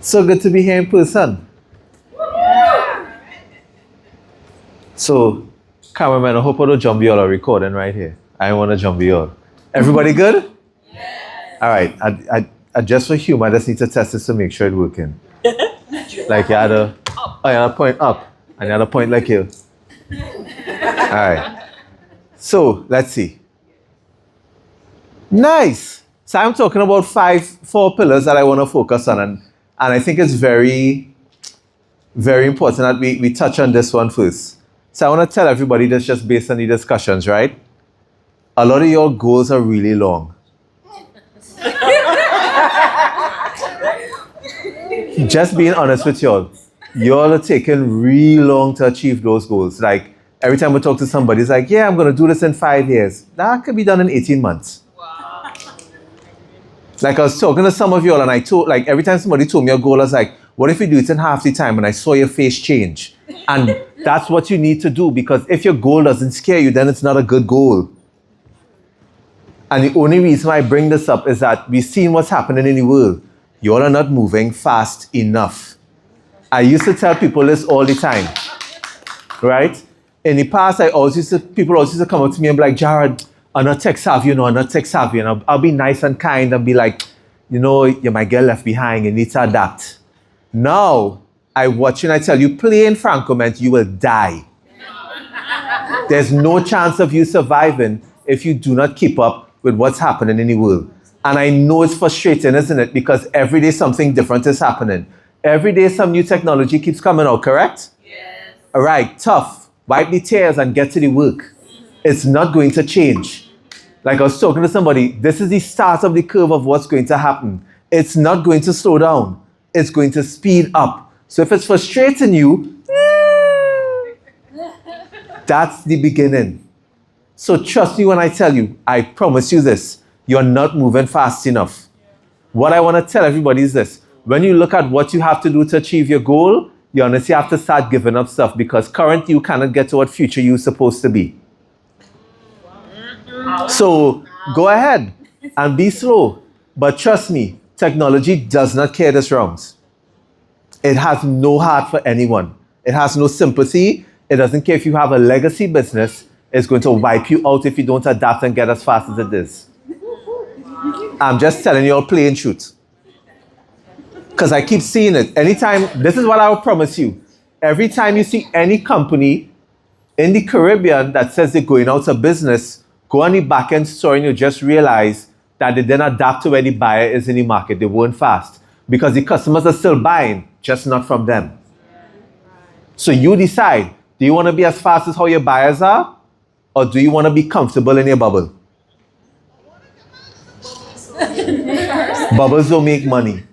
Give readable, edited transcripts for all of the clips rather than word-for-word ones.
So good to be here in person. So, cameraman, I hope I don't jump you all are recording right here. I want to jump you all. Everybody good? Yes. All right. I just for humor, I just need to test this to make sure it's working. Like you had a point up, and you had a point like here. All right. So let's see. Nice. So I'm talking about four pillars that I want to focus on, and I think it's very, very important that we touch on this one first. So I want to tell everybody this just based on the discussions, right? A lot of your goals are really long. Just being honest with y'all, y'all are taking really long to achieve those goals. Like every time we talk to somebody, it's like, yeah, I'm going to do this in 5 years. That could be done in 18 months. Wow. Like I was talking to some of y'all and I told, like every time somebody told me a goal, I was like, what if you do it in half the time? And I saw your face change. And that's what you need to do, because if your goal doesn't scare you, then it's not a good goal. And the only reason why I bring this up is that we've seen what's happening in the world. You all are not moving fast enough. I used to tell people this all the time, right? In the past, people always used to come up to me and be like, Jared, I'm not tech savvy, I'm not tech savvy. And I'll be nice and kind and be like, you might get left behind, you need to adapt. Now, I watch you and I tell you, plain franco meant you will die. There's no chance of you surviving if you do not keep up with what's happening in the world. And I know it's frustrating, isn't it? Because every day something different is happening. Every day some new technology keeps coming out, correct? Yes. All right, tough. Wipe the tears and get to the work. It's not going to change. Like I was talking to somebody, this is the start of the curve of what's going to happen. It's not going to slow down. It's going to speed up. So if it's frustrating you, that's the beginning. So trust me when I tell you, I promise you this, you're not moving fast enough. What I want to tell everybody is this. When you look at what you have to do to achieve your goal, you honestly have to start giving up stuff, because currently you cannot get to what future you're supposed to be. So go ahead and be slow. But trust me, technology does not care this rounds. It has no heart for anyone. It has no sympathy. It doesn't care if you have a legacy business. It's going to wipe you out if you don't adapt and get as fast as it is. I'm just telling you all plain truth. Because I keep seeing it. Anytime, this is what I will promise you. Every time you see any company in the Caribbean that says they're going out of business, go on the back end store and you just realize that they didn't adapt to where the buyer is in the market. They weren't fast. Because the customers are still buying, just not from them. So you decide, do you want to be as fast as how your buyers are? Or do you want to be comfortable in your bubble? Bubbles don't make money.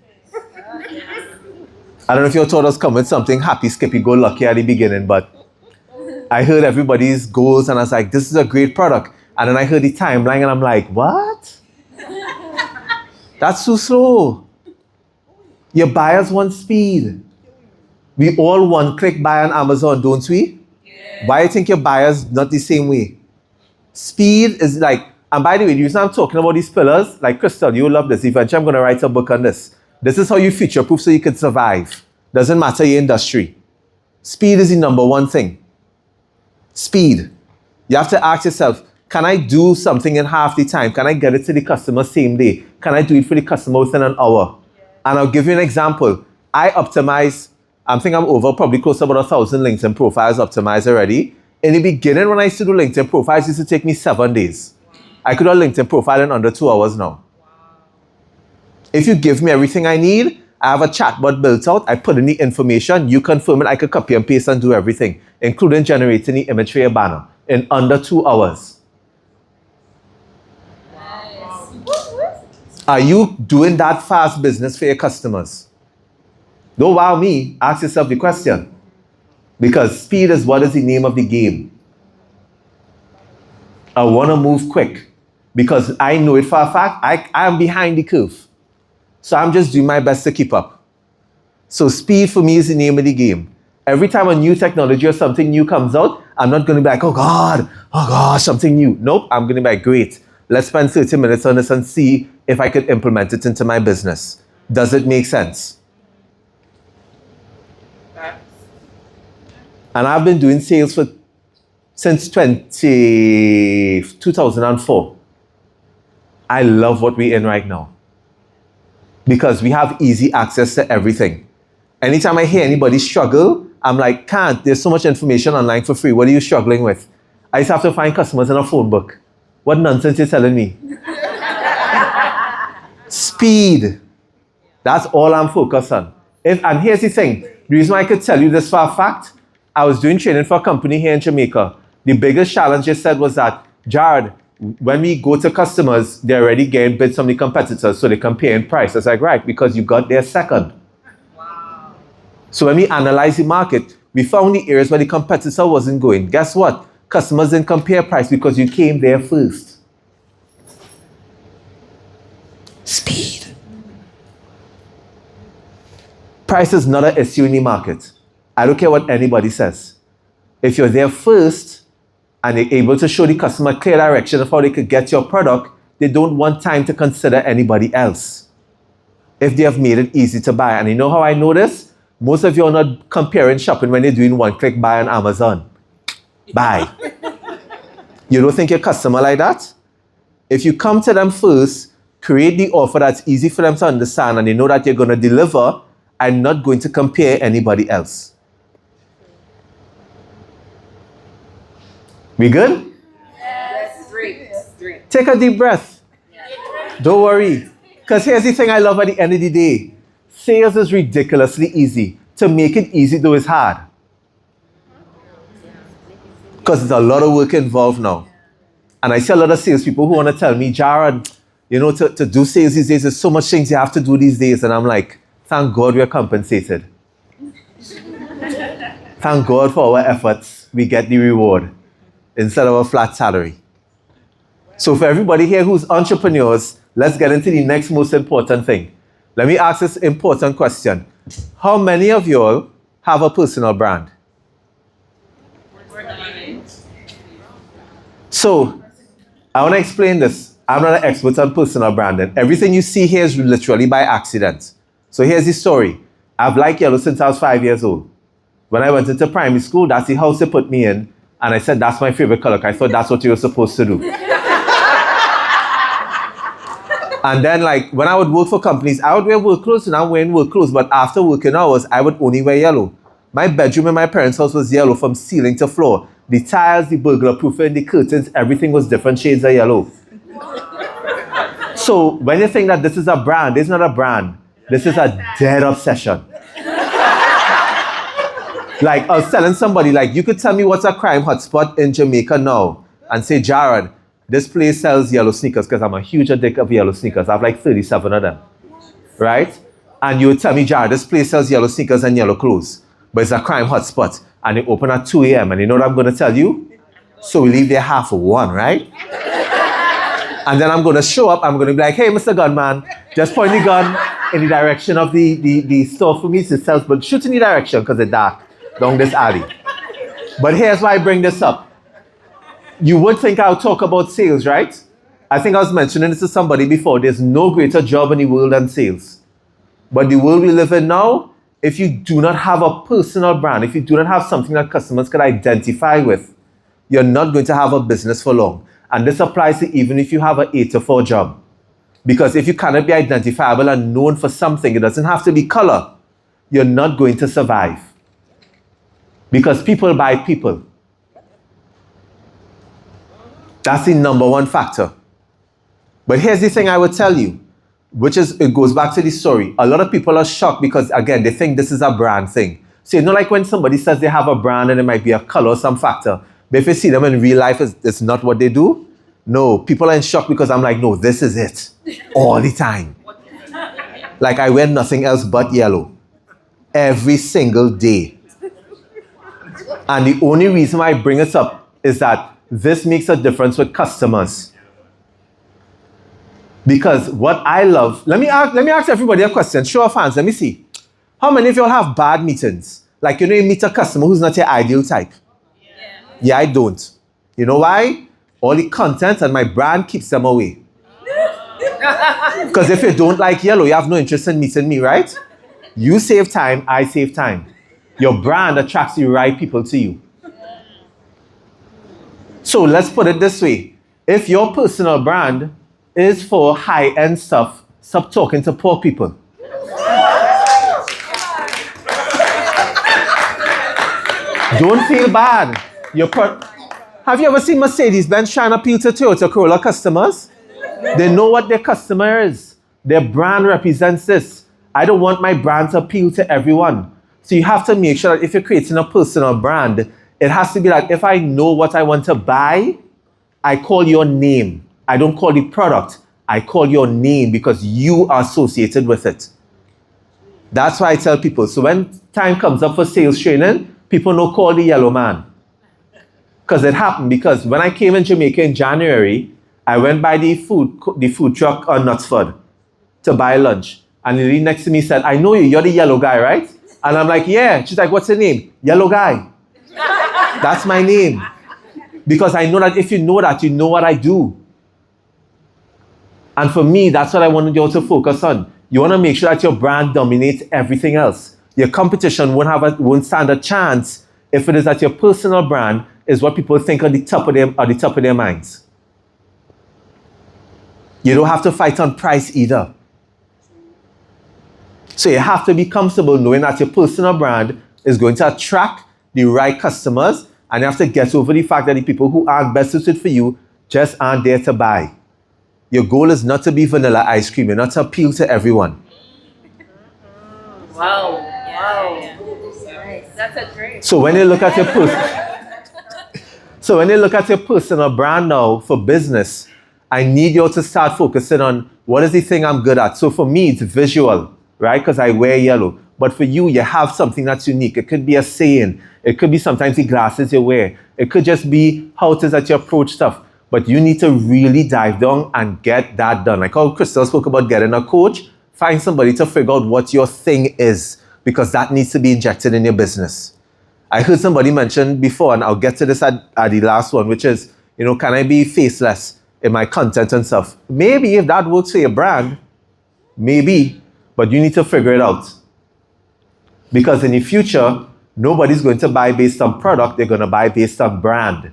I don't know if you thought I was coming with something happy, skippy, go lucky at the beginning, but I heard everybody's goals and I was like, this is a great product. And then I heard the timeline and I'm like, what? That's too slow. Your buyers want speed. We all want click buy on Amazon, don't we? Yeah. Why do you think your buyers not the same way? Speed is like, and by the way, the reason I'm talking about these pillars, like Crystal, you love this. Eventually I'm going to write a book on this. This is how you future-proof so you can survive. Doesn't matter your industry. Speed is the number one thing. Speed. You have to ask yourself, can I do something in half the time? Can I get it to the customer same day? Can I do it for the customer within an hour? And I'll give you an example. I optimize, I think I'm over probably close to about 1,000 LinkedIn profiles optimized already. In the beginning, when I used to do LinkedIn profiles, it used to take me 7 days. I could do a LinkedIn profile in under 2 hours now. If you give me everything I need, I have a chatbot built out, I put in the information, you confirm it, I could copy and paste and do everything, including generating the image for your banner in under 2 hours. Are you doing that fast business for your customers? Don't wow me, ask yourself the question. Because speed is what is the name of the game. I want to move quick because I know it for a fact, I am behind the curve. So I'm just doing my best to keep up. So speed for me is the name of the game. Every time a new technology or something new comes out, I'm not going to be like, oh God, something new. Nope, I'm going to be like, great. Let's spend 30 minutes on this and see if I could implement it into my business. Does it make sense? And I've been doing sales since 2004. I love what we're in right now. Because we have easy access to everything. Anytime I hear anybody struggle, I'm like, can't, there's so much information online for free. What are you struggling with? I just have to find customers in a phone book. What nonsense you're telling me? Speed. That's all I'm focused on. And here's the thing. The reason why I could tell you this for a fact, I was doing training for a company here in Jamaica. The biggest challenge they said was that, Jared, when we go to customers, they're already getting bids from the competitors, so they compare in price. I was like, right, because you got there second. Wow. So when we analyze the market, we found the areas where the competitor wasn't going. Guess what? Customers didn't compare price because you came there first. Speed. Price is not an issue in the market. I don't care what anybody says. If you're there first and they're able to show the customer clear direction of how they could get your product, they don't want time to consider anybody else. If they have made it easy to buy. And you know how I know this? Most of you are not comparing shopping when they're doing one-click buy on Amazon. Buy. You don't think your customer like that? If you come to them first, create the offer that's easy for them to understand and they know that you're going to deliver and not going to compare anybody else. We good? Yes. Drink. Take a deep breath. Don't worry. Because here's the thing I love at the end of the day. Sales is ridiculously easy. To make it easy, though, is hard. Because there's a lot of work involved now. And I see a lot of salespeople who want to tell me, Jared, you know, to do sales these days, there's so much things you have to do these days. And I'm like, thank God we're compensated. Thank God for our efforts. We get the reward instead of a flat salary. So for everybody here who's entrepreneurs, let's get into the next most important thing. Let me ask this important question. How many of y'all have a personal brand? So, I want to explain this. I'm not an expert on personal branding. Everything you see here is literally by accident. So here's the story. I've liked yellow since I was 5 years old. When I went into primary school, that's the house they put me in. And I said, that's my favorite color. I thought that's what you were supposed to do. And then, like, when I would work for companies, I would wear work clothes and I'm wearing work clothes. But after working hours, I would only wear yellow. My bedroom in my parents' house was yellow from ceiling to floor. The tiles, the burglar proofing, the curtains, everything was different shades of yellow. So when you think that this is a brand, it's not a brand. This is a dead obsession. Like, I was telling somebody, like, you could tell me what's a crime hotspot in Jamaica now and say, Jared, this place sells yellow sneakers because I'm a huge addict of yellow sneakers. I have like 37 of them. Right? And you would tell me, Jared, this place sells yellow sneakers and yellow clothes. But it's a crime hotspot. And they open at 2 a.m. And you know what I'm going to tell you? So we leave there 1:30, right? And then I'm going to show up. I'm going to be like, hey, Mr. Gunman, just point the gun in the direction of the store for me to sell. But shoot in the direction because it's dark down this alley. But here's why I bring this up. You would think I'll talk about sales, right? I think I was mentioning this to somebody before. There's no greater job in the world than sales. But the world we live in now, if you do not have a personal brand, if you do not have something that customers can identify with, you're not going to have a business for long. And this applies to even if you have an 8 to 4 job. Because if you cannot be identifiable and known for something, it doesn't have to be color, you're not going to survive. Because people buy people. That's the number one factor. But here's the thing I would tell you, which is, it goes back to the story. A lot of people are shocked because, again, they think this is a brand thing. So you know, like when somebody says they have a brand and it might be a color or some factor, but if you see them in real life, it's not what they do. No, people are in shock because I'm like, no, this is it. All the time. Like I wear nothing else but yellow. Every single day. And the only reason why I bring it up is that this makes a difference with customers. Because what I love, let me ask everybody a question. Show of hands, let me see. How many of y'all have bad meetings? Like, you know, you meet a customer who's not your ideal type. Yeah, I don't. You know why? All the content and my brand keeps them away. Because if you don't like yellow, you have no interest in meeting me, right? You save time, I save time. Your brand attracts the right people to you. So let's put it this way. If your personal brand is for high-end stuff, stop talking to poor people. Don't feel bad. Have you ever seen Mercedes-Benz trying to appeal to Toyota Corolla customers? They know what their customer is. Their brand represents this. I don't want my brand to appeal to everyone. So you have to make sure that if you're creating a personal brand, it has to be like, if I know what I want to buy, I call your name. I don't call the product. I call your name because you are associated with it. That's why I tell people. So when time comes up for sales training, people know call the yellow man. Because it happened because when I came in Jamaica in January, I went by the food truck on Knutsford to buy lunch. And the lady next to me said, I know you, you're the yellow guy, right? And I'm like, yeah. She's like, what's your name? Yellow guy. That's my name. Because I know that if you know that, you know what I do. And for me, that's what I wanted you all to focus on. You want to make sure that your brand dominates everything else. Your competition won't stand a chance if it is that your personal brand is what people think are the top of their minds. You don't have to fight on price either. So you have to be comfortable knowing that your personal brand is going to attract the right customers, and you have to get over the fact that the people who aren't best suited for you just aren't there to buy. Your goal is not to be vanilla ice cream. You're not to appeal to everyone. Wow. That's a great. So when you look at your personal brand now for business, I need you all to start focusing on what is the thing I'm good at. So for me, it's visual, right? Because I wear yellow. But for you, you have something that's unique. It could be a saying. It could be sometimes the glasses you wear. It could just be how it is that you approach stuff. But you need to really dive down and get that done. Like how Crystal spoke about getting a coach, find somebody to figure out what your thing is, because that needs to be injected in your business. I heard somebody mention before, and I'll get to this at the last one, which is, can I be faceless in my content and stuff? Maybe if that works for your brand, maybe, but you need to figure it out. Because in the future, nobody's going to buy based on product, they're going to buy based on brand.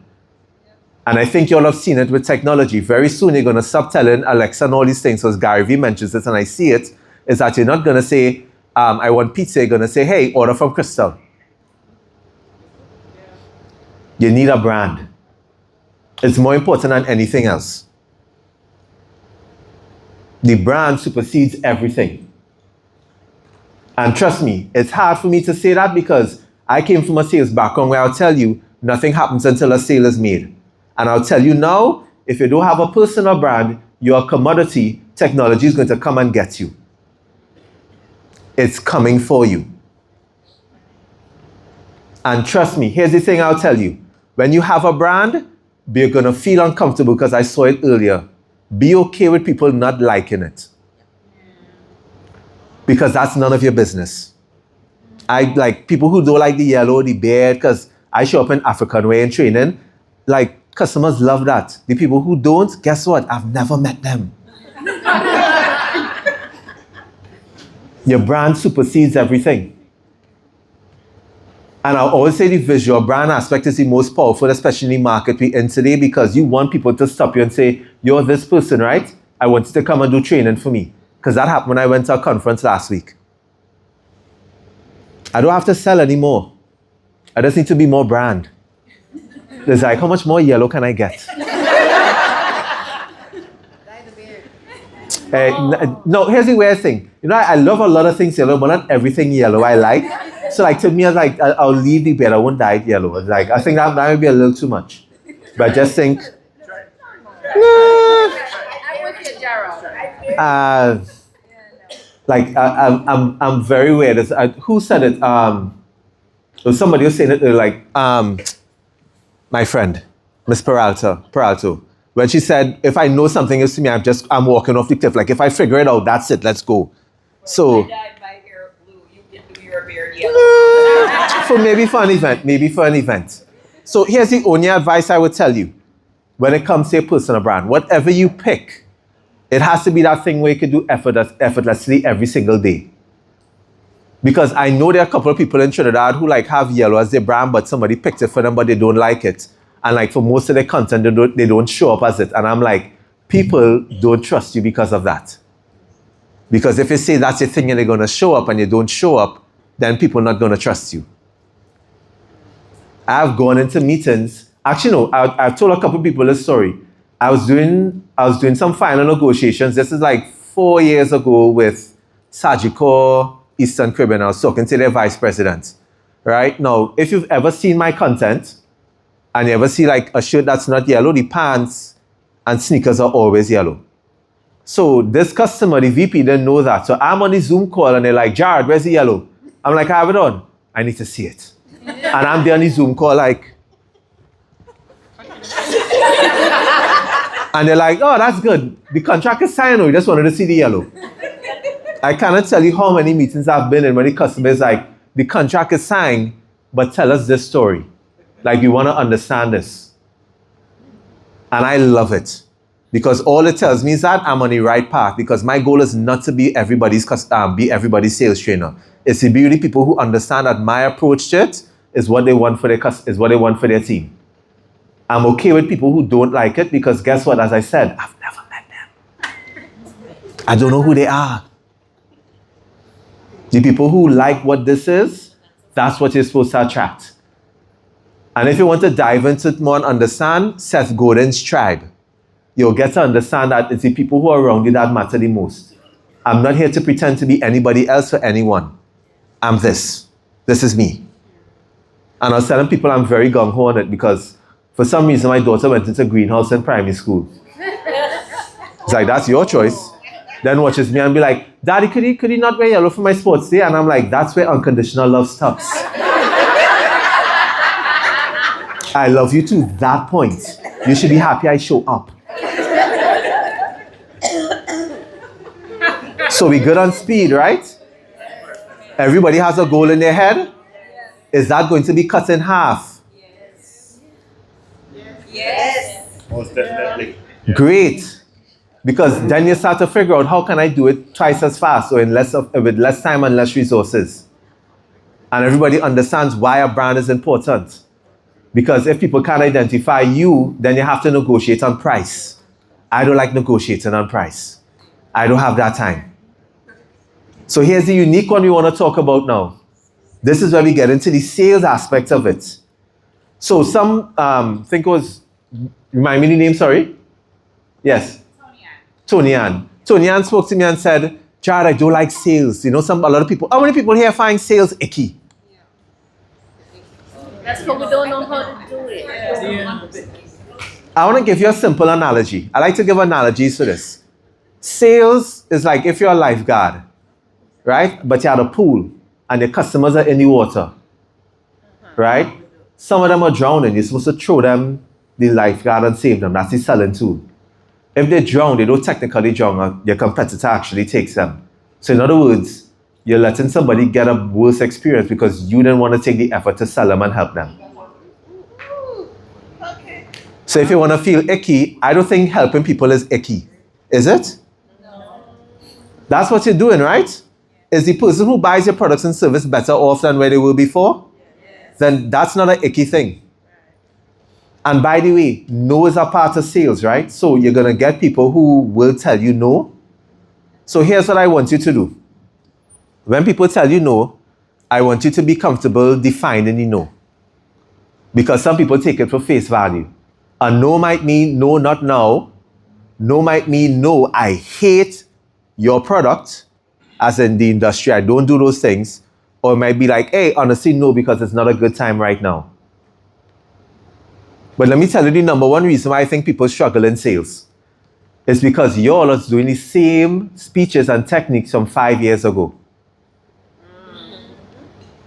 And I think you all have seen it with technology. Very soon you're going to stop telling Alexa and all these things, as Gary Vee mentions it, and I see it, is that you're not going to say, I want pizza. You're going to say, hey, order from Crystal. You need a brand. It's more important than anything else. The brand supersedes everything. And trust me, it's hard for me to say that because I came from a sales background where I'll tell you, nothing happens until a sale is made. And I'll tell you now, if you don't have a personal brand, you're a commodity, technology is going to come and get you. It's coming for you. And trust me, here's the thing I'll tell you. When you have a brand, you're going to feel uncomfortable because I saw it earlier. Be okay with people not liking it. Because that's none of your business. I like people who don't like the yellow, the beard, because I show up in African way in training. Like, customers love that. The people who don't, guess what? I've never met them. Your brand supersedes everything. And I'll always say the visual brand aspect is the most powerful, especially in the market we're in today, because you want people to stop you and say, you're this person, right? I want you to come and do training for me. Because that happened when I went to a conference last week. I don't have to sell anymore. I just need to be more brand. It's like, how much more yellow can I get? No, here's the weird thing. I love a lot of things yellow, but not everything yellow I like. So like to me, I was like, I'll leave the beard. I won't dye it yellow. It's like, I think that might be a little too much. But I just think, I'm with you, Gerald. I'm very weird. Who said it? There was somebody was saying it. Like, my friend, Miss Peralto, when she said, if I know something is to me, I'm walking off the cliff. Like, if I figure it out, that's it. Let's go. So. I dyed my hair blue. You can do your beard yellow. Maybe for an event. So here's the only advice I would tell you when it comes to your personal brand. Whatever you pick, it has to be that thing where you can do effortlessly every single day. Because I know there are a couple of people in Trinidad who like have yellow as their brand, but somebody picked it for them, but they don't like it. And like for most of their content, they don't show up as it. And I'm like, people don't trust you because of that. Because if you say that's your thing and they're going to show up and you don't show up, then people are not going to trust you. I've gone into meetings. Actually, no, I've told a couple of people this story. I was doing some final negotiations. This is like 4 years ago with Sagicor Eastern Caribbean. I was talking to their vice president. Right? Now, if you've ever seen my content and you ever see like a shirt that's not yellow, the pants and sneakers are always yellow. So this customer, the VP, didn't know that. So I'm on the Zoom call and they're like, Jared, where's the yellow? I'm like, I have it on. I need to see it. And I'm there on the Zoom call like, and they're like, oh, that's good. The contract is signed, we just wanted to see the yellow. I cannot tell you how many meetings I've been in when the customer is like, the contract is signed, but tell us this story. Like, we want to understand this. And I love it. Because all it tells me is that I'm on the right path. Because my goal is not to be everybody's sales trainer. It's to be the people who understand that my approach to it is what they want for their team. I'm okay with people who don't like it because guess what? As I said, I've never met them. I don't know who they are. The people who like what this is, that's what you're supposed to attract. And if you want to dive into it more and understand Seth Godin's tribe, you'll get to understand that it's the people who are around you that matter the most. I'm not here to pretend to be anybody else for anyone. I'm this. This is me. And I was telling people I'm very gung-ho on it because for some reason my daughter went into greenhouse in primary school. It's like, that's your choice. Then watches me and be like, Daddy, could he not wear yellow for my sports day? And I'm like, that's where unconditional love stops. I love you to that point. You should be happy I show up. So we good on speed, right? Everybody has a goal in their head. Is that going to be cut in half? Yes. Most definitely. Great. Because then you start to figure out how can I do it twice as fast or with less time and less resources. And everybody understands why a brand is important. Because if people can't identify you, then you have to negotiate on price. I don't like negotiating on price. I don't have that time. So here's the unique one we want to talk about now. This is where we get into the sales aspect of it. So some, think it was, remind me the name, sorry? Yes? Tony Ann. Tony Ann spoke to me and said, Jared, I don't like sales. You know, a lot of people, how many people here find sales icky? That's because we don't know how to do it. I want to give you a simple analogy. I like to give analogies to this. Sales is like if you're a lifeguard, right? But you're at a pool and the customers are in the water, right? Some of them are drowning. You're supposed to throw them the lifeguard and save them. That's the selling tool. If they drown, they don't technically drown. Your competitor actually takes them. So in other words, you're letting somebody get a worse experience because you didn't want to take the effort to sell them and help them. Okay. So if you want to feel icky, I don't think helping people is icky. Is it? No. That's what you're doing, right? Is the person who buys your products and service better off than where they were before? Yes. Then that's not an icky thing. And by the way, no is a part of sales, right? So you're going to get people who will tell you no. So here's what I want you to do. When people tell you no, I want you to be comfortable defining the no. Because some people take it for face value. A no might mean no, not now. No might mean no, I hate your product, as in the industry, I don't do those things. Or it might be like, hey, honestly, no, because it's not a good time right now. But let me tell you the number one reason why I think people struggle in sales. It's because y'all are doing the same speeches and techniques from 5 years ago.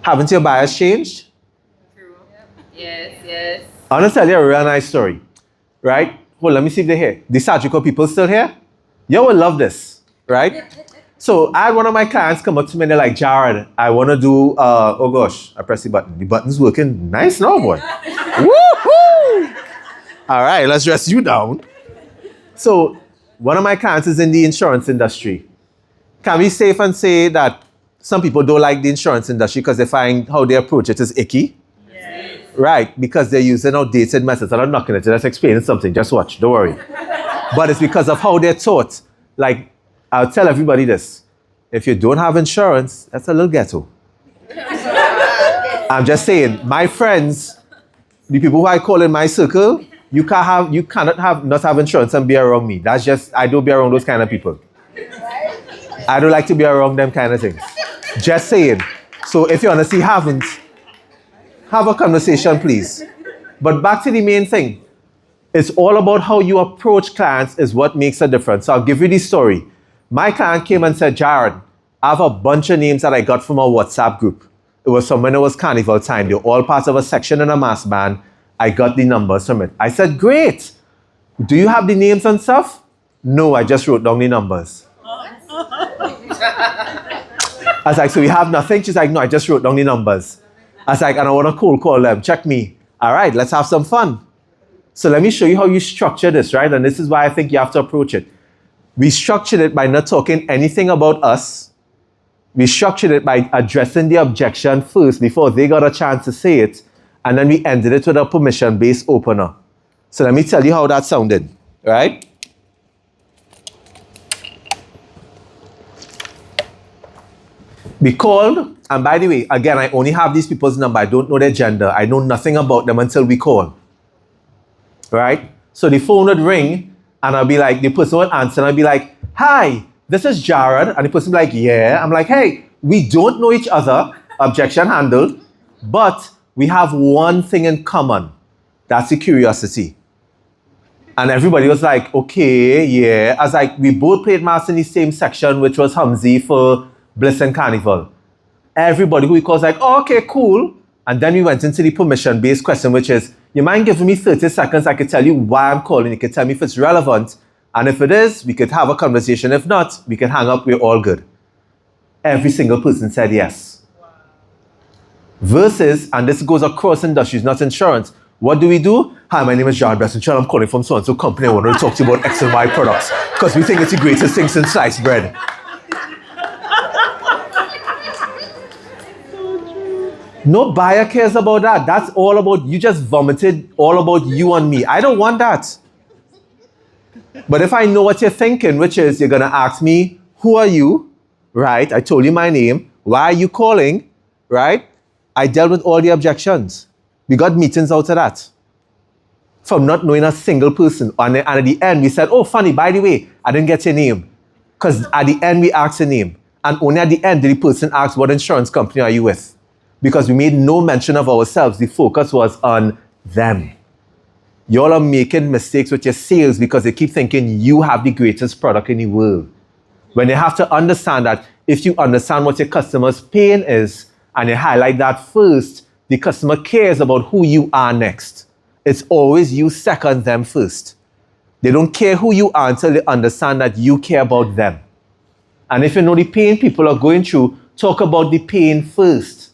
Haven't your buyers changed? True. Yes. I want to tell you a real nice story, right? Well, let me see if they're here. The Sagicor people still here? You will love this, right? So I had one of my clients come up to me and they're like, Jared, I want to do, oh gosh, I press the button. The button's working nice now, boy. Woohoo! All right, let's dress you down. So one of my clients is in the insurance industry. Can we safe and say that some people don't like the insurance industry because they find how they approach it is icky. Right, because they're using outdated methods. I'm not knocking it, just explaining something. Just watch, don't worry. But it's because of how they're taught. Like, I'll tell everybody this. If you don't have insurance, that's a little ghetto. I'm just saying, my friends, the people who I call in my circle, you cannot not have insurance and be around me. That's just, I don't be around those kind of people. I don't like to be around them kind of things. Just saying. So if you honestly haven't, have a conversation, please. But back to the main thing. It's all about how you approach clients is what makes a difference. So I'll give you the story. My client came and said, Jared, I have a bunch of names that I got from a WhatsApp group. It was from when it was carnival time. They're all part of a section in a mass band. I got the numbers from it. I said, great. Do you have the names and stuff? No, I just wrote down the numbers. I was like, so we have nothing? She's like, no, I just wrote down the numbers. I was like, and I want to cold call them. Check me. All right, let's have some fun. So let me show you how you structure this, right? And this is why I think you have to approach it. We structured it by not talking anything about us. We structured it by addressing the objection first before they got a chance to say it. And then we ended it with a permission-based opener. So let me tell you how that sounded, right? We called, and by the way, again, I only have these people's number. I don't know their gender. I know nothing about them until we call. Right? So the phone would ring, and I'll be like, the person would answer, and I'll be like, hi, this is Jared. And the person would be like, yeah. I'm like, hey, we don't know each other. Objection handled. But we have one thing in common. That's the curiosity. And everybody was like, okay, yeah. I was like, we both played mass in the same section, which was Humsey for Bliss and Carnival. Everybody who we called was like, oh, okay, cool. And then we went into the permission-based question, which is, you mind giving me 30 seconds? I could tell you why I'm calling. You could tell me if it's relevant. And if it is, we could have a conversation. If not, we can hang up. We're all good. Every single person said yes. Wow. Versus, and this goes across industries, not insurance. What do? Hi, my name is John Besson. I'm calling from so-and-so company. I want to talk to you about X and Y products because we think it's the greatest thing since sliced bread. No buyer cares about that. That's all about, you just vomited all about you and me. I don't want that. But if I know what you're thinking, which is you're going to ask me, who are you? Right? I told you my name. Why are you calling? Right? I dealt with all the objections. We got meetings out of that. From not knowing a single person. And at the end, we said, oh, funny, by the way, I didn't get your name. Because at the end, we asked your name. And only at the end did the person ask, what insurance company are you with? Because we made no mention of ourselves. The focus was on them. Y'all are making mistakes with your sales because they keep thinking you have the greatest product in the world. When they have to understand that if you understand what your customer's pain is and you highlight that first, the customer cares about who you are next. It's always you second, them first. They don't care who you are until they understand that you care about them. And if you know the pain people are going through, talk about the pain first.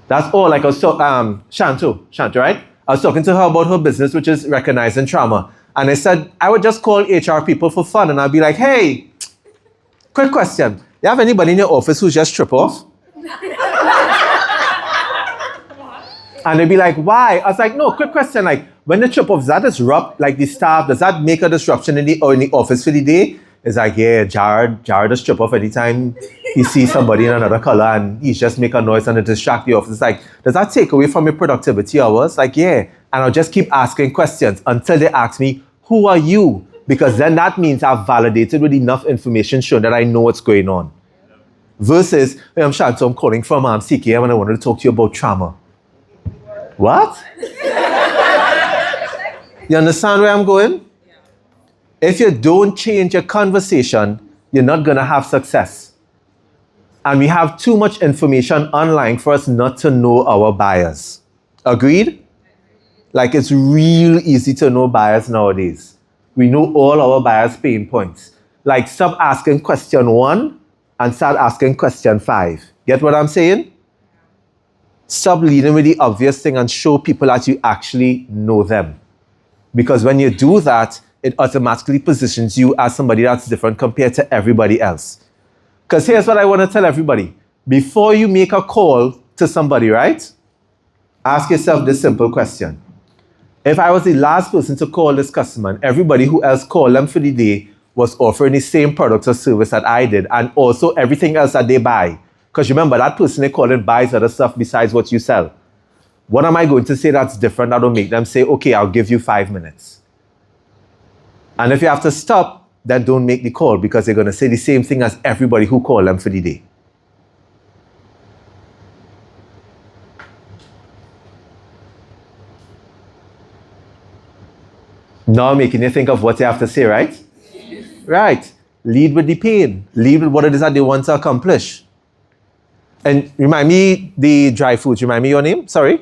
That's all. Like I was talking, Shantu, right? I was talking to her about her business, which is recognizing trauma. And I said, I would just call HR people for fun. And I'd be like, hey, quick question. You have anybody in your office who's just trip off? And they'd be like, why? I was like, no, quick question. Like, when the trip off, does that disrupt, like, the staff? Does that make a disruption in the office for the day? It's like, yeah, Jared does trip off anytime he sees somebody in another color and he's just make a noise and it distract the office. It's like, does that take away from your productivity hours? Like, yeah. And I'll just keep asking questions until they ask me, who are you? Because then that means I've validated with enough information showing that I know what's going on. Versus, hey, I'm Shanto, I'm calling from CKM and I wanted to talk to you about trauma. What? You understand where I'm going? If you don't change your conversation, you're not going to have success. And we have too much information online for us not to know our buyers. Agreed? Like, it's real easy to know buyers nowadays. We know all our buyers' pain points. Like, stop asking question 1 and start asking question 5. Get what I'm saying? Stop leading with the obvious thing and show people that you actually know them. Because when you do that, it automatically positions you as somebody that's different compared to everybody else. Because here's what I want to tell everybody. Before you make a call to somebody, right? Ask yourself this simple question. If I was the last person to call this customer and everybody who else called them for the day was offering the same product or service that I did and also everything else that they buy, because remember, that person they call in buys other stuff besides what you sell. What am I going to say that's different that will make them say, okay, I'll give you 5 minutes? And if you have to stop, then don't make the call because they're going to say the same thing as everybody who called them for the day. Now making you think of what you have to say, right? Right. Lead with the pain. Lead with what it is that they want to accomplish. And remind me the dry foods. Remind me your name? Sorry?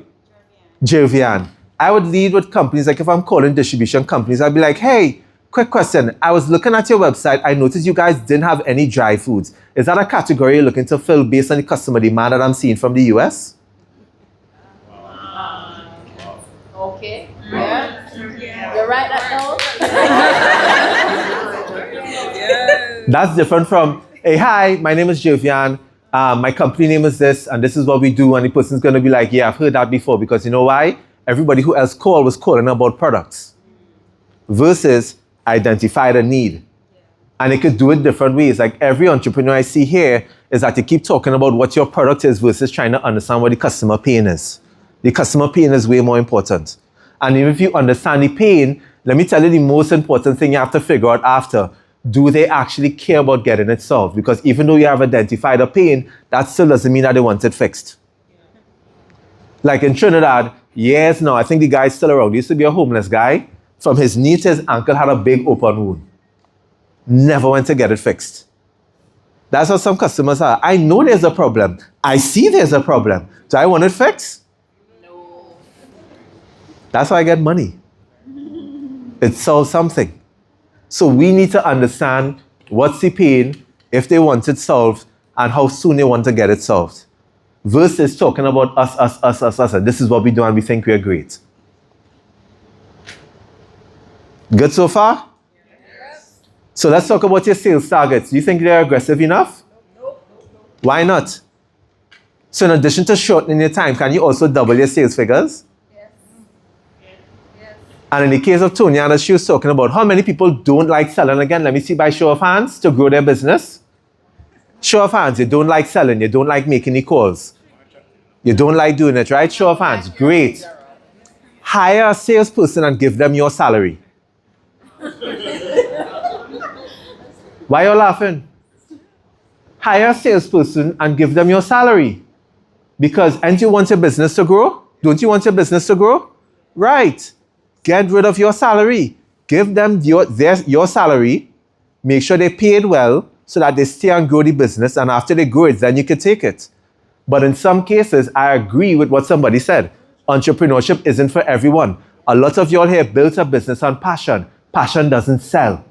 Jervian. I would lead with companies, like if I'm calling distribution companies, I'd be like, hey, quick question. I was looking at your website. I noticed you guys didn't have any dry foods. Is that a category you're looking to fill based on the customer demand that I'm seeing from the US? Okay. Yeah. You're right at That's different from, hey, hi, my name is Jervian. My company name is this, and this is what we do. And the person's going to be like, yeah, I've heard that before. Because you know why? Everybody who else called was calling about products. Versus identify the need. And they could do it different ways. Like every entrepreneur I see here is that they keep talking about what your product is versus trying to understand what the customer pain is. The customer pain is way more important. And even if you understand the pain, let me tell you the most important thing you have to figure out after. Do they actually care about getting it solved? Because even though you have identified a pain, that still doesn't mean that they want it fixed. Like in Trinidad, years now, I think the guy's still around. He used to be a homeless guy. From his knee to his ankle had a big open wound. Never went to get it fixed. That's how some customers are. I know there's a problem. I see there's a problem. Do I want it fixed? No. That's how I get money. It solves something. So we need to understand what's the pain, if they want it solved, and how soon they want to get it solved. Versus talking about us, and this is what we do and we think we're great. Good so far? Yes. So let's talk about your sales targets. Do you think they're aggressive enough? Nope. Why not? So in addition to shortening your time, can you also double your sales figures? And in the case of Tonyana, she was talking about how many people don't like selling again. Let me see by show of hands to grow their business. Show of hands, you don't like selling, you don't like making the calls. You don't like doing it, right? Show of hands, great. Hire a salesperson and give them your salary. Why are you laughing? Hire a salesperson and give them your salary. Because don't you want your business to grow? Don't you want your business to grow? Right. Get rid of your salary. Give them your salary. Make sure they paid well so that they stay and grow the business. And after they grow it, then you can take it. But in some cases, I agree with what somebody said. Entrepreneurship isn't for everyone. A lot of y'all here built a business on passion. Passion doesn't sell.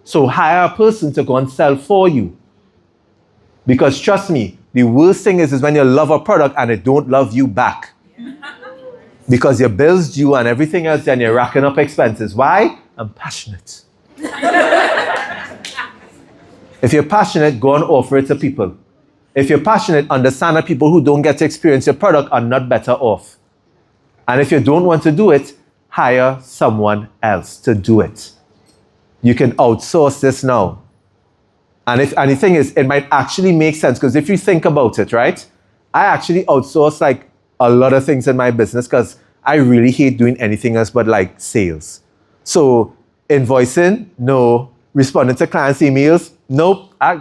So hire a person to go and sell for you. Because trust me, the worst thing is when you love a product and it don't love you back. Because your bills due and everything else, and you're racking up expenses. Why? I'm passionate. If you're passionate, go and offer it to people. If you're passionate, understand that people who don't get to experience your product are not better off. And if you don't want to do it, hire someone else to do it. You can outsource this now. And the thing is, it might actually make sense, because if you think about it, right? I actually outsource like a lot of things in my business because I really hate doing anything else but like sales. So invoicing, no. Responding to clients' emails, nope. I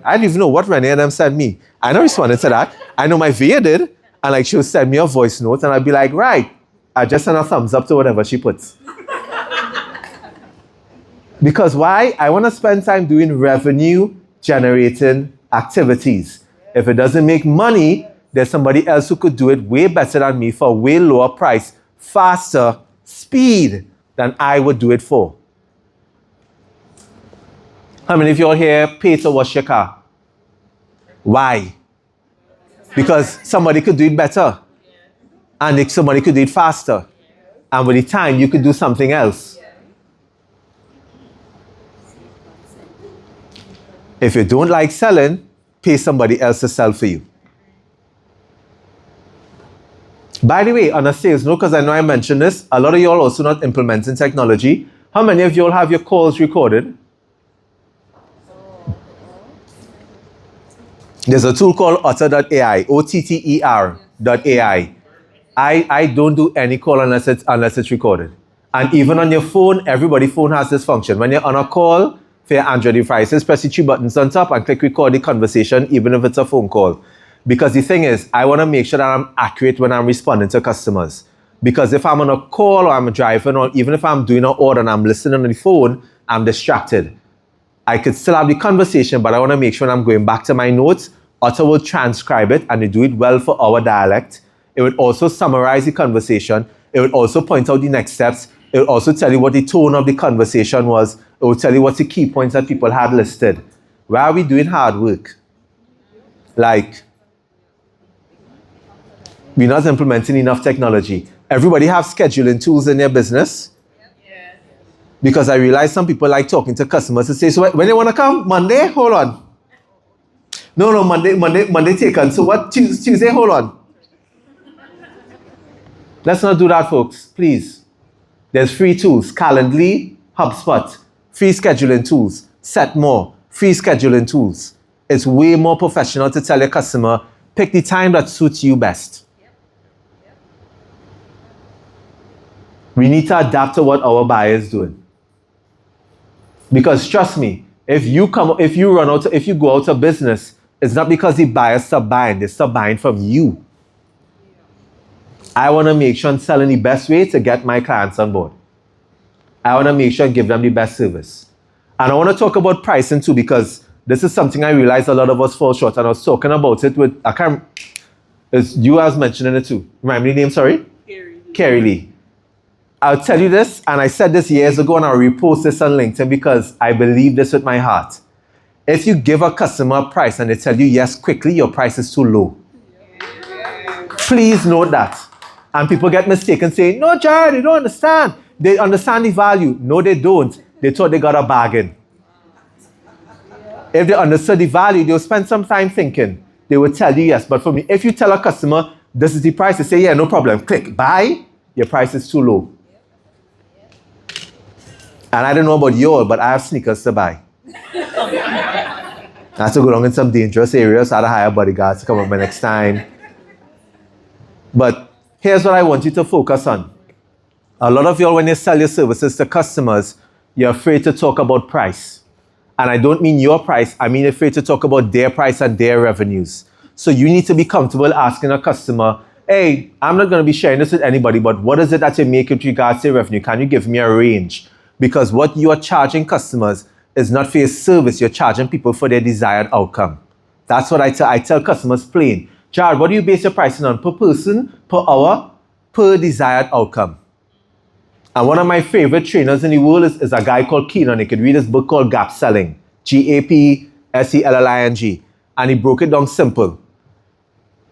don't even know what Renee and them sent me. I don't respond to that. I know my VA did, and like she'll send me a voice note, and I'll be like, right. I just send a thumbs up to whatever she puts. Because why? I want to spend time doing revenue-generating activities. If it doesn't make money, there's somebody else who could do it way better than me for a way lower price, faster, speed than I would do it for. How many of you all here pay to wash your car? Why? Because somebody could do it better. And somebody could do it faster. And with the time, you could do something else. If you don't like selling, pay somebody else to sell for you. By the way, on a sales note, because I know I mentioned this, a lot of y'all also not implementing technology. How many of y'all have your calls recorded? There's a tool called Otter.ai, OTTER.ai. I don't do any call unless it's recorded. And even on your phone, everybody's phone has this function. When you're on a call for your Android devices, press the 3 buttons on top and click record the conversation, even if it's a phone call. Because the thing is, I want to make sure that I'm accurate when I'm responding to customers. Because if I'm on a call or I'm driving, or even if I'm doing an order and I'm listening on the phone, I'm distracted. I could still have the conversation, but I want to make sure when I'm going back to my notes, Otter will transcribe it and they do it well for our dialect. It would also summarize the conversation. It would also point out the next steps. It would also tell you what the tone of the conversation was. It would tell you what's the key points that people had listed. Why are we doing hard work? Like, we're not implementing enough technology. Everybody have scheduling tools in their business. Because I realize some people like talking to customers to say, so when they want to come, Monday, hold on. No, Monday taken. So what, Tuesday, hold on. Let's not do that, folks, please. There's free tools, Calendly, HubSpot, free scheduling tools, Setmore, free scheduling tools. It's way more professional to tell your customer, pick the time that suits you best. We need to adapt to what our buyer is doing. Because trust me, if you go out of business, it's not because the buyers stop buying, they stop buying from you. I want to make sure I'm selling the best way to get my clients on board. I want to make sure I give them the best service. And I want to talk about pricing too, because this is something I realize a lot of us fall short. And I was talking about it with, you was mentioning it too. Remember the name, sorry? Carrie Lee. I'll tell you this, and I said this years ago, and I'll repost this on LinkedIn because I believe this with my heart. If you give a customer a price and they tell you yes quickly, your price is too low. Please note that. And people get mistaken saying, no, Jared, they don't understand. They understand the value. No, they don't. They thought they got a bargain. If they understood the value, they'll spend some time thinking. They will tell you yes. But for me, if you tell a customer, this is the price, they say, yeah, no problem. Click, buy, your price is too low. And I don't know about you all, but I have sneakers to buy. I have to go down in some dangerous areas. I had to hire bodyguards to come up by next time. But here's what I want you to focus on. A lot of y'all, when you sell your services to customers, you're afraid to talk about price. And I don't mean your price, I mean afraid to talk about their price and their revenues. So you need to be comfortable asking a customer, hey, I'm not going to be sharing this with anybody, but what is it that you make with regards to revenue? Can you give me a range? Because what you are charging customers is not for your service. You're charging people for their desired outcome. That's what I tell customers plain. Jared, what do you base your pricing on? Per person, per hour, per desired outcome. And one of my favorite trainers in the world is a guy called Keynote. You could read his book called Gap Selling. GAPSELLING. And he broke it down simple.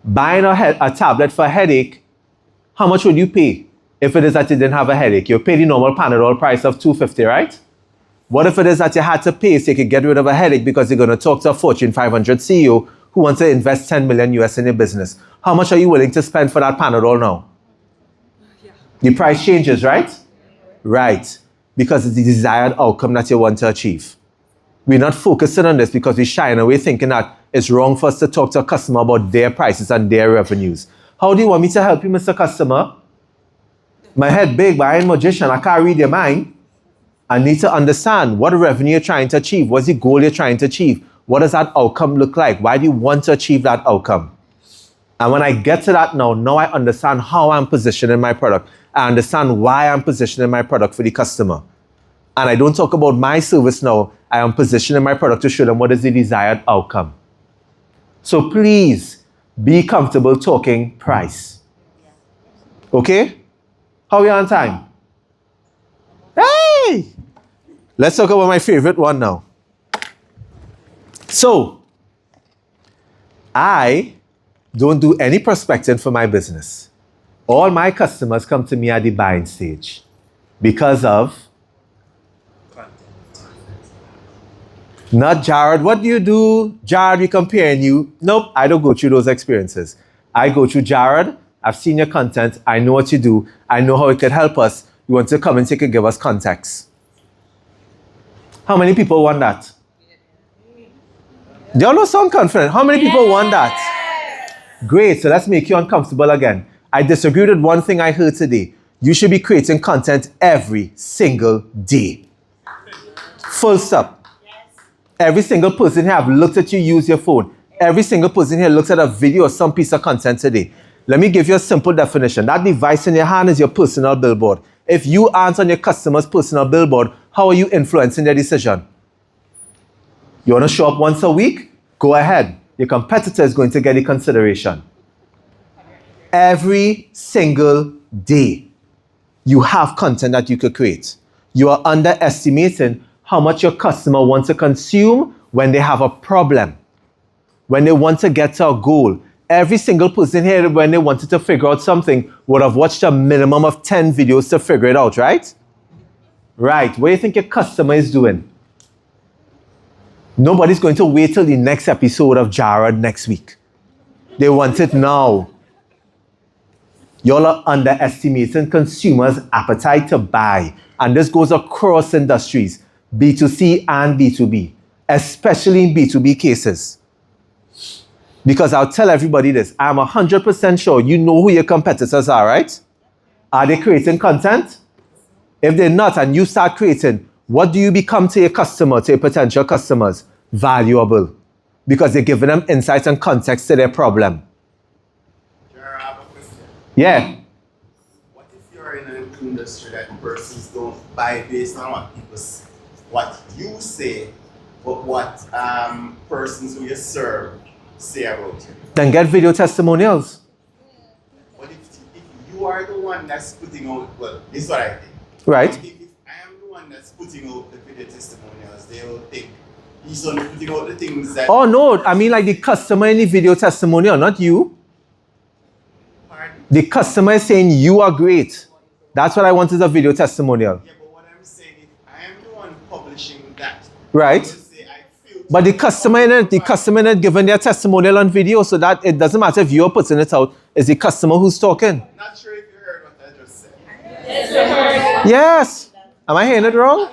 Buying a tablet for a headache, how much would you pay? If it is that you didn't have a headache, you pay the normal Panadol price of $250, right? What if it is that you had to pay so you could get rid of a headache because you're going to talk to a Fortune 500 CEO who wants to invest 10 million US in your business? How much are you willing to spend for that Panadol now? The price changes, right? Right. Because it's the desired outcome that you want to achieve. We're not focusing on this because we're shying away thinking that it's wrong for us to talk to a customer about their prices and their revenues. How do you want me to help you, Mr. Customer? My head big, but I ain't a magician. I can't read your mind. I need to understand what revenue you're trying to achieve. What's the goal you're trying to achieve? What does that outcome look like? Why do you want to achieve that outcome? And when I get to that now I understand how I'm positioning my product. I understand why I'm positioning my product for the customer. And I don't talk about my service now. I am positioning my product to show them what is the desired outcome. So please be comfortable talking price. Okay? How are we on time? Hey! Let's talk about my favorite one now. So, I don't do any prospecting for my business. All my customers come to me at the buying stage because of Not Jared, what do you do? Jared, we comparing you. Nope, I don't go through those experiences. I go through Jared, I've seen your content, I know what you do, I know how it could help us. You want to come and take and give us context. How many people want that? They all don't sound confident. How many people want that? Great, so let's make you uncomfortable again. I disagree with one thing I heard today. You should be creating content every single day. Full stop. Every single person here have looked at you use your phone. Every single person here looks at a video or some piece of content today. Let me give you a simple definition. That device in your hand is your personal billboard. If you aren't on your customer's personal billboard, how are you influencing their decision? You want to show up once a week? Go ahead. Your competitor is going to get a consideration. Every single day, you have content that you could create. You are underestimating how much your customer wants to consume when they have a problem, when they want to get to a goal. Every single person here, when they wanted to figure out something, would have watched a minimum of 10 videos to figure it out, right? Right. What do you think your customer is doing? Nobody's going to wait till the next episode of Jared next week. They want it now. Y'all are underestimating consumers' appetite to buy. And this goes across industries, B2C and B2B, especially in B2B cases. Because I'll tell everybody this, I'm 100% sure you know who your competitors are, right? Are they creating content? If they're not and you start creating, what do you become to your customer, to your potential customers? Valuable. Because you're giving them insights and context to their problem. Jared, I have a question. Yeah. What if you're in an industry that persons don't buy based on what you say, but what persons who you serve say about you? Then get video testimonials. What if you are the one that's putting out, well, this is what I think. Right. I think if I am the one that's putting out the video testimonials, they will think he's only putting out the things that... Oh no, I mean like the customer in the video testimonial, not you. Pardon? The customer is saying you are great. That's what I want is a video testimonial. Yeah, but what I'm saying is I am the one publishing that. Right. I will say I feel But the customer in it giving their testimonial on video, so that it doesn't matter if you're putting it out, it's the customer who's talking. Not sure if you heard what I just said. Yes. Am I hearing it wrong? I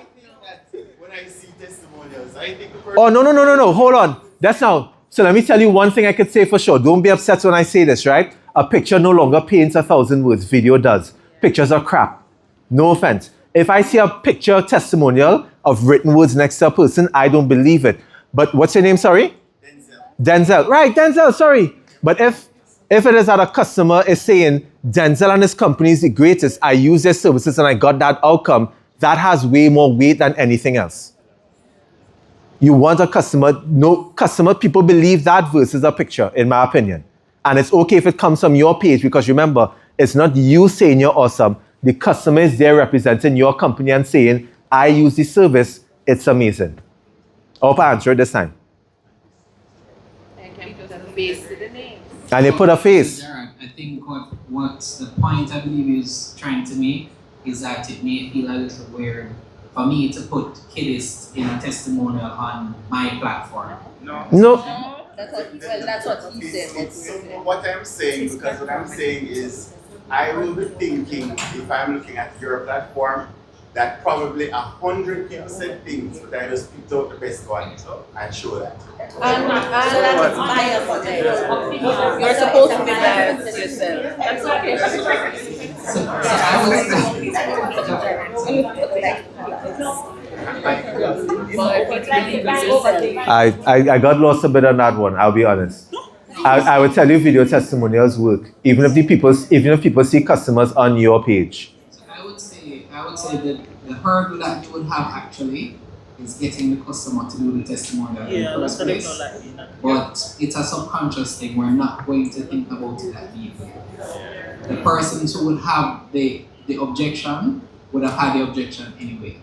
think that when I see testimonials, I think the person... Oh, no. Hold on. That's now. So let me tell you one thing I could say for sure. Don't be upset when I say this, right? A picture no longer paints 1,000 words. Video does. Pictures are crap. No offense. If I see a picture testimonial of written words next to a person, I don't believe it. But what's your name, sorry? Denzel. Right, Denzel, sorry. But if it is that a customer is saying, Denzel and his company is the greatest, I use their services and I got that outcome, that has way more weight than anything else. You want a customer, people believe that versus a picture, in my opinion. And it's okay if it comes from your page, because remember, it's not you saying you're awesome. The customer is there representing your company and saying, I use the service, it's amazing. I hope I answered this time. And can put a face to the name. And they put a face. Jared, I think what the point I believe is trying to make is that it may feel a little weird for me to put Kiddist in a testimonial on my platform. No. That's what he said. So what I'm saying, because what I'm saying is, I will be thinking, if I'm looking at your platform, that probably 100 people said things, but I just picked out the best one and show that. You're supposed to be biased yourself. That's okay. So I got lost a bit on that one, I'll be honest. I would tell you video testimonials work, even if people see customers on your page. So I would say that the hurdle that you would have actually is getting the customer to do the testimonial in the first place. But it's a subconscious thing. We're not going to think about it that deeply. The persons who would have the objection would have had the objection anyway.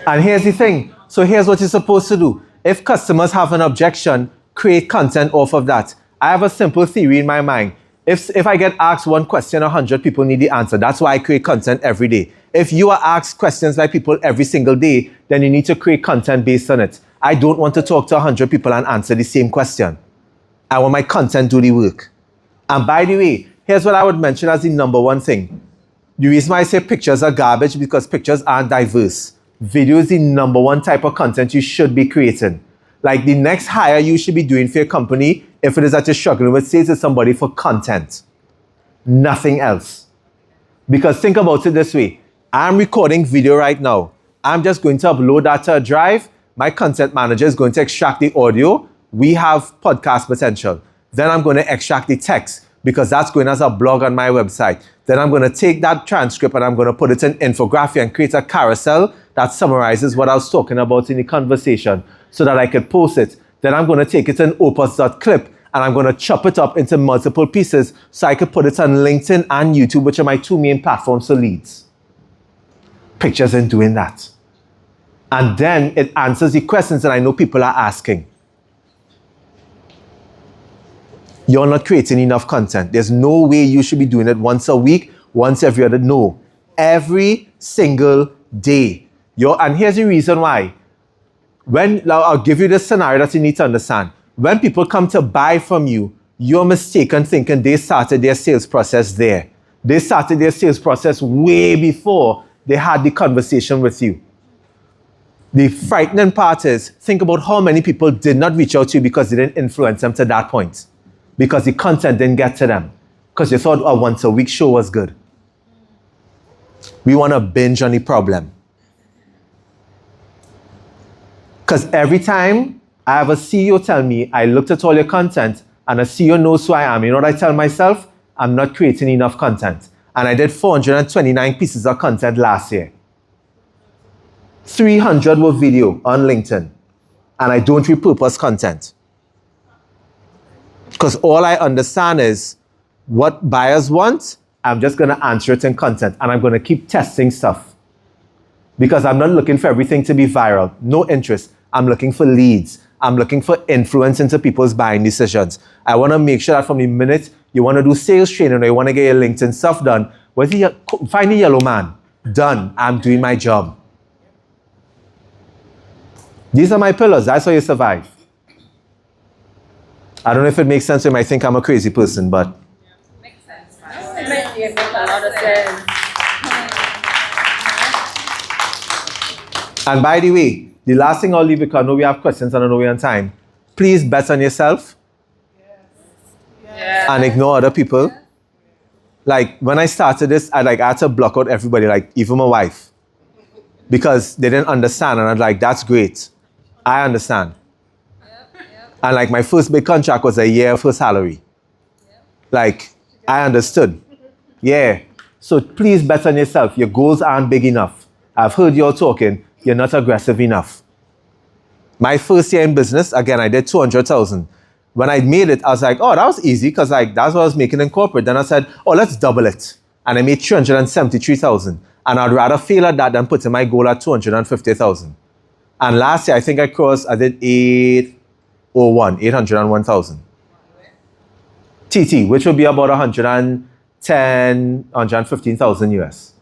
And here's the thing. So here's what you're supposed to do. If customers have an objection, create content off of that. I have a simple theory in my mind. If I get asked one question, 100 people need the answer. That's why I create content every day. If you are asked questions by people every single day, then you need to create content based on it. I don't want to talk to 100 people and answer the same question. I want my content to do the work. And by the way, here's what I would mention as the number one thing. The reason why I say pictures are garbage because pictures aren't diverse. Video is the number one type of content you should be creating. Like the next hire you should be doing for your company, if it is that you're struggling with sales, is somebody for content. Nothing else. Because think about it this way. I'm recording video right now. I'm just going to upload that to a drive. My content manager is going to extract the audio. We have podcast potential. Then I'm going to extract the text because that's going as a blog on my website. Then I'm going to take that transcript and I'm going to put it in infographic and create a carousel that summarizes what I was talking about in the conversation so that I could post it. Then I'm going to take it in opus.clip and I'm going to chop it up into multiple pieces so I could put it on LinkedIn and YouTube, which are my two main platforms for leads. Pictures in doing that. And then it answers the questions that I know people are asking. You're not creating enough content. There's no way you should be doing it once a week, once every other. No. Every single day. And here's the reason why. I'll give you this scenario that you need to understand. When people come to buy from you, you're mistaken thinking they started their sales process there. They started their sales process way before they had the conversation with you. The frightening part is, think about how many people did not reach out to you because they didn't influence them to that point. Because the content didn't get to them. Because you thought a once a week show was good. We want to binge on the problem. Because every time I have a CEO tell me, I looked at all your content and a CEO knows who I am. You know what I tell myself? I'm not creating enough content. And I did 429 pieces of content last year. 300 were video on LinkedIn. And I don't repurpose content. Because all I understand is what buyers want, I'm just going to answer it in content. And I'm going to keep testing stuff. Because I'm not looking for everything to be viral. No interest. I'm looking for leads. I'm looking for influence into people's buying decisions. I want to make sure that from the minute you want to do sales training or you want to get your LinkedIn stuff done, find the yellow man. Done. I'm doing my job. These are my pillars. That's how you survive. I don't know if it makes sense. You might think I'm a crazy person, but... Makes sense. It makes a lot of sense. And by the way, the last thing I'll leave, because I know we have questions and I know we're on time. Please bet on yourself. Yeah. And ignore other people. Like, when I started this, I had to block out everybody, like even my wife. Because they didn't understand. And I'm like, that's great. I understand. And like my first big contract was a year of her salary. Like, I understood. Yeah. So please bet on yourself. Your goals aren't big enough. I've heard you all talking. You're not aggressive enough. My first year in business, again, I did 200,000. When I made it, I was like, oh, that was easy because like that's what I was making in corporate. Then I said, oh, let's double it. And I made 373,000. And I'd rather fail at that than putting my goal at 250,000. And last year, I think I did 801,000. TT, which would be about 110, 115,000 US.